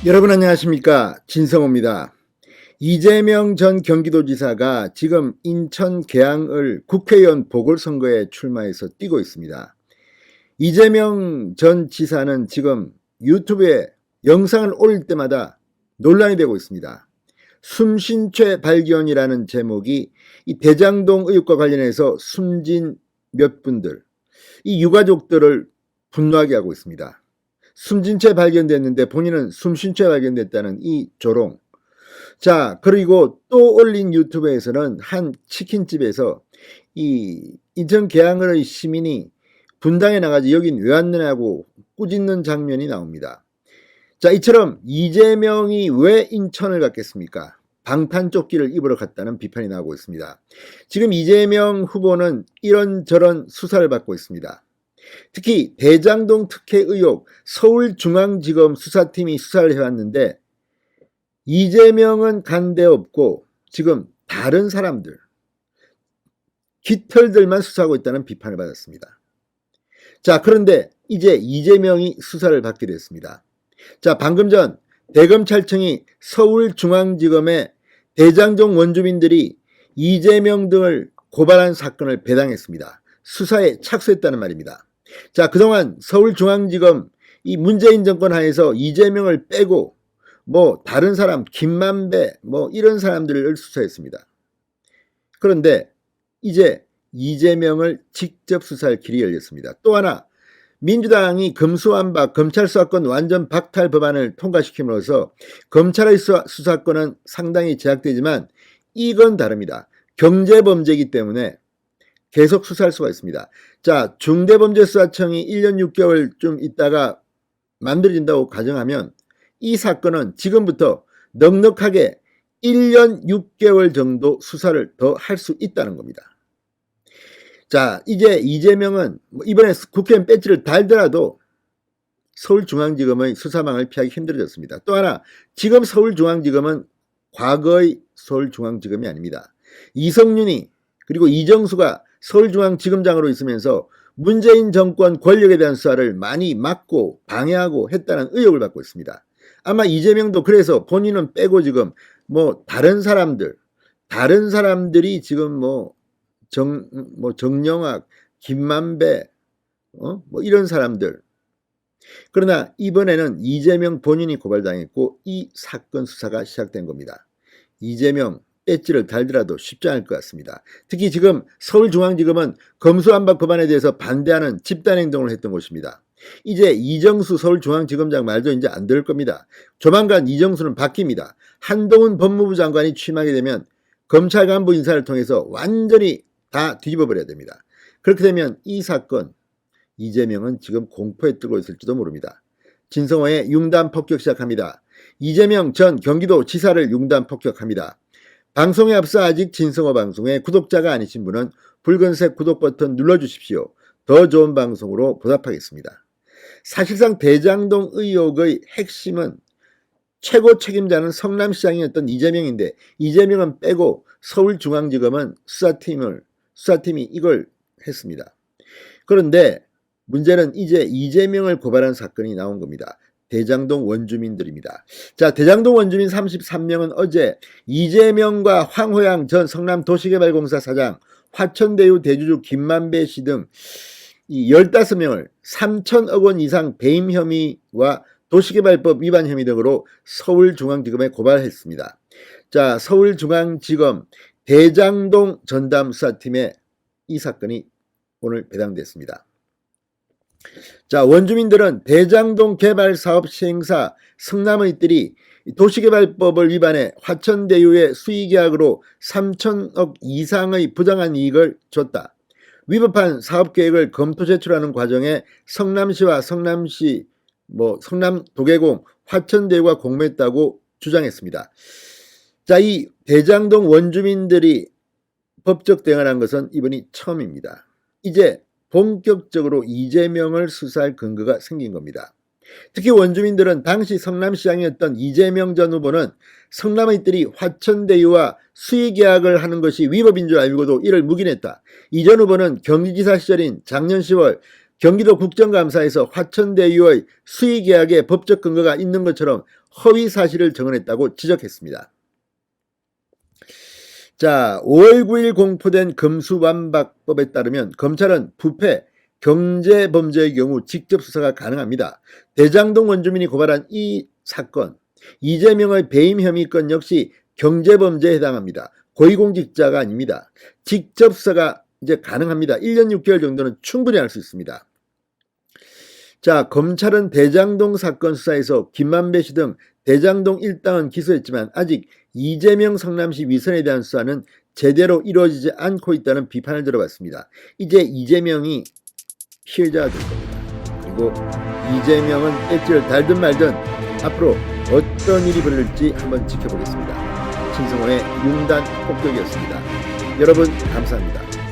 여러분 안녕하십니까, 진성호입니다. 이재명 전 경기도지사가 지금 인천 계양을 국회의원 보궐선거에 출마해서 뛰고 있습니다. 이재명 전 지사는 지금 유튜브에 영상을 올릴 때마다 논란이 되고 있습니다. 숨쉰 채 발견이라는 제목이 이 대장동 의혹과 관련해서 숨진 몇 분들, 이 유가족들을 분노하게 하고 있습니다. 숨진 채 발견됐는데 본인은 숨쉰 채 발견됐다는 이 조롱. 자, 그리고 또 올린 유튜브에서는 한 치킨집에서 이 인천 계양을의 시민이 분당에 나가지 여긴 왜 왔느냐고 꾸짖는 장면이 나옵니다. 자, 이처럼 이재명이 왜 인천을 갔겠습니까? 방탄조끼를 입으러 갔다는 비판이 나오고 있습니다. 지금 이재명 후보는 이런저런 수사를 받고 있습니다. 특히 대장동 특혜 의혹 서울중앙지검 수사팀이 수사를 해왔는데 이재명은 간 데 없고 지금 다른 사람들, 깃털들만 수사하고 있다는 비판을 받았습니다. 자, 그런데 이제 이재명이 수사를 받게 됐습니다. 자, 방금 전 대검찰청이 서울중앙지검에 대장동 원주민들이 이재명 등을 고발한 사건을 배당했습니다. 수사에 착수했다는 말입니다. 자, 그동안 서울중앙지검 이 문재인 정권 하에서 이재명을 빼고 다른 사람 김만배 이런 사람들을 수사했습니다. 그런데 이제 이재명을 직접 수사할 길이 열렸습니다. 또 하나, 민주당이 금수완박 검찰 수사권 완전 박탈 법안을 통과시킴으로써 검찰의 수사권은 상당히 제약되지만 이건 다릅니다. 경제범죄이기 때문에 계속 수사할 수가 있습니다. 자, 중대범죄수사청이 1년 6개월 좀 있다가 만들어진다고 가정하면 이 사건은 지금부터 넉넉하게 1년 6개월 정도 수사를 더 할 수 있다는 겁니다. 자, 이제 이재명은 이번에 국회의원 배지를 달더라도 서울중앙지검의 수사망을 피하기 힘들어졌습니다. 또 하나, 지금 서울중앙지검은 과거의 서울중앙지검이 아닙니다. 이성윤이 그리고 이정수가 서울중앙지검장으로 있으면서 문재인 정권 권력에 대한 수사를 많이 막고 방해하고 했다는 의혹을 받고 있습니다. 아마 이재명도 그래서 본인은 빼고 지금 다른 사람들이 지금 정영학, 김만배 이런 사람들. 그러나 이번에는 이재명 본인이 고발당했고 이 사건 수사가 시작된 겁니다. 이재명 배지를 달더라도 쉽지 않을 것 같습니다. 특히 지금 서울중앙지검은 검수완박 법안에 대해서 반대하는 집단행동을 했던 곳입니다. 이제 이정수 서울중앙지검장 말도 이제 안 들을 겁니다. 조만간 이정수는 바뀝니다. 한동훈 법무부 장관이 취임하게 되면 검찰 간부 인사를 통해서 완전히 다 뒤집어 버려야 됩니다. 그렇게 되면 이 사건 이재명은 지금 공포에 뜨고 있을지도 모릅니다. 진성호의 융단 폭격 시작합니다. 이재명 전 경기도 지사를 융단 폭격합니다. 방송에 앞서 아직 진성호 방송에 구독자가 아니신 분은 붉은색 구독 버튼 눌러주십시오. 더 좋은 방송으로 보답하겠습니다. 사실상 대장동 의혹의 핵심은 최고 책임자는 성남시장이었던 이재명인데 이재명은 빼고 서울중앙지검은 수사팀이 이걸 했습니다. 그런데 문제는 이제 이재명을 고발한 사건이 나온 겁니다. 대장동 원주민들입니다. 자, 대장동 원주민 33명은 어제 이재명과 황호영 전 성남도시개발공사 사장, 화천대유 대주주 김만배 씨 등 이 15명을 3천억 원 이상 배임 혐의와 도시개발법 위반 혐의 등으로 서울중앙지검에 고발했습니다. 자, 서울중앙지검 대장동 전담수사팀에 이 사건이 오늘 배당됐습니다. 자, 원주민들은 대장동 개발사업 시행사 성남의들이 도시개발법을 위반해 화천대유의 수의계약으로 3천억 이상의 부당한 이익을 줬다. 위법한 사업계획을 검토 제출하는 과정에 성남시와 성남도계공, 화천대유가 공모했다고 주장했습니다. 자, 이 대장동 원주민들이 법적 대응을 한 것은 이번이 처음입니다. 이제 본격적으로 이재명을 수사할 근거가 생긴 겁니다. 특히 원주민들은 당시 성남시장이었던 이재명 전 후보는 성남의 뜰이 화천대유와 수의계약을 하는 것이 위법인 줄 알고도 이를 묵인했다. 이 전 후보는 경기지사 시절인 작년 10월 경기도 국정감사에서 화천대유의 수의계약에 법적 근거가 있는 것처럼 허위 사실을 증언했다고 지적했습니다. 자, 5월 9일 공포된 금수완박법에 따르면 검찰은 부패, 경제범죄의 경우 직접 수사가 가능합니다. 대장동 원주민이 고발한 이 사건, 이재명의 배임 혐의 건 역시 경제범죄에 해당합니다. 고위공직자가 아닙니다. 직접 수사가 이제 가능합니다. 1년 6개월 정도는 충분히 할 수 있습니다. 자, 검찰은 대장동 사건 수사에서 김만배 씨 등 대장동 일당은 기소했지만 아직 이재명 성남시 위선에 대한 수사는 제대로 이루어지지 않고 있다는 비판을 들어봤습니다. 이제 이재명이 피해자가 될 겁니다. 그리고 이재명은 배지를 달든 말든 앞으로 어떤 일이 벌어질지 한번 지켜보겠습니다. 신성호의 융단 폭격이었습니다. 여러분 감사합니다.